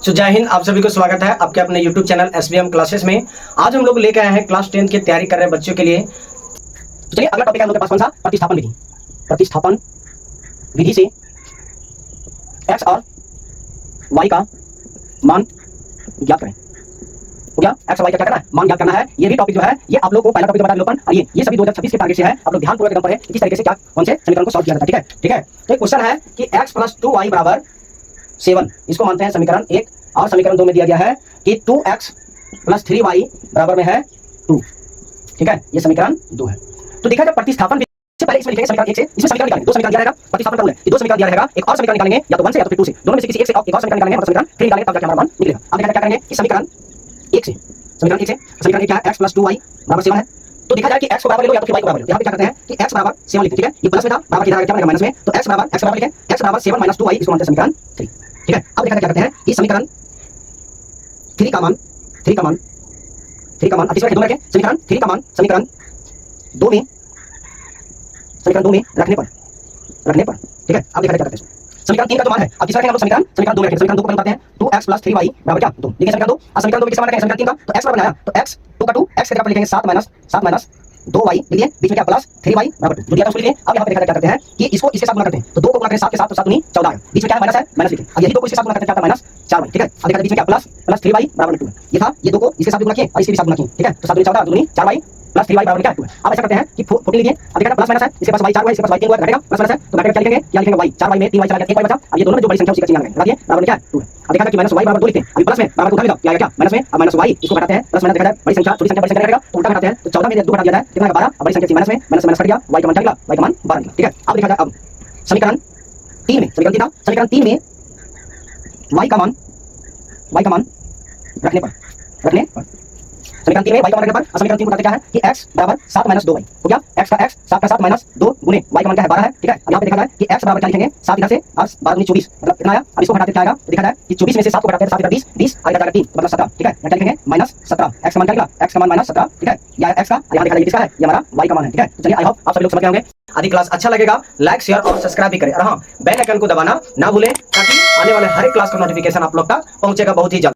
जय हिंद, आप सभी को स्वागत है आपके अपने YouTube चैनल SBM क्लासेस में। आज हम लोग लेकर आए हैं क्लास 10 की तैयारी कर रहे बच्चों के लिए। तो चलिए अगला टॉपिक है हम लोग के पास कौन सा? प्रतिस्थापन विधि। प्रतिस्थापन विधि से x और y का मान ज्ञात करें। तो क्या x और y का क्या करना है? मान ज्ञात करना है। ये भी टॉपिक जो है ये आप लोग को पहला टॉपिक बता विलोपन, और ये सभी 2026 के टारगेट से है। आप लोग ध्यानपूर्वक एकदम पढ़ें किस तरीके से क्या कौन से समीकरण को सॉल्व किया जाता है। ठीक है। तो एक क्वेश्चन है कि x + 2y बराबर 7, इसको मानते हैं समीकरण 1, और समीकरण 2 में दिया गया है कि 2x + 3y बराबर में है 2। ठीक है, ये समीकरण 2 है। तो देखा जाए प्रतिस्थापन से पहले इसमें लिखेंगे समीकरण 1 से, इसमें समीकरण निकालेंगे, दो समीकरण दिया रहेगा। प्रतिस्थापन का रूल है कि दो समीकरण दिया रहेगा, एक और समीकरण निकालेंगे या तो 1 से या तो फिर 2 से, दोनों में से किसी एक से एक और समीकरण निकालेंगे, मतलब समीकरण 3 निकालेंगे, तब जाके हमारा मान निकलेगा। अब देखा जाए क्या करेंगे इस समीकरण 1 से, समीकरण 1 से समीकरण क्या है? x + 2y बराबर 7 है। तो देखा जाए कि x को बराबर ले लो या तो फिर y को बराबर ले लो। यहाँ पे क्या करते हैं कि x बराबर 7 लिखते हैं। ठीक है, ये प्लस में था, बराबर किधर क्या बनेगा? माइनस में। तो x बराबर लिखें, x बराबर 7 - 2y, इसको मानते हैं समीकरण 3। ठीक है, अब देखा जाए क्या करते हैं कि समीकरण 3 का मान अब तीसरा दो रखें, समीकरण 3 का मान समीकरण 2 में रखने पर। ठीक है, अब देखा जाए क्या करते हैं। समीकरण 3 का जो मान है अब तीसरा रखेंगे हम लोग समीकरण 2 में रखें। समीकरण 2 को बताते हैं 2x + 3y बराबर क्या? 2। देखिए समीकरण 2, और समीकरण 2 में किसका मान रखें? समीकरण 3 का। तो x बराबर आया, तो x 2 का 2, x के जगह पर लिखेंगे 7 - 2y, लिखिए बीच में क्या प्लस 3y बराबर 2। जो दिया था उसको लिखिए। अब यहाँ पे देखा जाए क्या करते हैं कि इसको इसके साथ गुणा करते हैं। तो 2 को गुणा करें 7 के साथ, तो 7 दूनी 14 आएगा। बीच में क्या है? माइनस है, माइनस लिखें। अब यही 2 को इसके साथ गुणा करते हैं क्या आता है? -4y। ठीक है, अब देखा बीच में क्या प्लस 3y बराबर 2 है। ये था, ये 2 को इसके साथ गुणा किए और इसके भी साथ गुणा किए। ठीक है, तो 7 दूनी 14, 2 दूनी 4y + 3y बराबर क्या? 2 है। अब ऐसा करते हैं कि 14 लीजिए। अब देखा प्लस माइनस है, इसके पास y 4 हुआ, इसके पास y 3 हुआ, घटेगा प्लस माइनस है, तो घटेगा क्या लिखेंगे? क्या लिखेंगे? y 4y में 3y चला गया, 1y बचा। अब ये दोनों में जो बड़ी संख्या उसी का चिन्ह लगाएंगे, लगाइए बराबर क्या है? 2 है। अब देखा कि -y बराबर 2 लिखते हैं। अभी प्लस में बराबर 2 उठा लेगा, क्या आएगा? क्या माइनस में, अब -y इसको घटाते हैं, प्लस माइनस देखा जाए बड़ी संख्या छोटी संख्या बड़ी संख्या घटेगा, तो उल्टा घटाते हैं। तो 14 में 2 घटा दिया जाए कितना? 12, अब बड़ी संख्या माइनस में माइनस कट गया, y का मान क्या निकला? y का मान 12 निकला। ठीक है, अब देखा जाए अब समीकरण 3 में, समीकरण 3 था, समीकरण 3 में y का मान रखने पर समीकरण 3 में y का मान रखने पर समीकरण 3 को बताते क्या है कि x बराबर 7 - 2y हो गया। x का x 7 का 7 - 2 गुने y का मान क्या है? 12 है। ठीक है, अब यहाँ पे देखा जाए कि x बराबर क्या लिखेंगे? 7 इधर से और 12 दूनी 24, मतलब कितना आया? अब इसको घटाते क्या आएगा? देखा जाए कि 24 में से 7 को घटाते हैं, 7 इधर 20 20 और इधर जाएगा 3, मतलब 17। ठीक है, क्या लिखेंगे? -17। x का मान क्या निकला? x का मान -17। ठीक है, या x का यहाँ देखा जाए किसका है? ये हमारा y का मान है। ठीक है, तो चलिए आई होप आप सभी लोग समझ गए होंगे। आदि क्लास अच्छा लगेगा लाइक शेयर और सब्सक्राइब भी करें, और हाँ बेल आइकन को दबाना ना भूलें, ताकि आने वाले हर एक क्लास का नोटिफिकेशन आप लोग तक पहुंचेगा बहुत ही जल्द।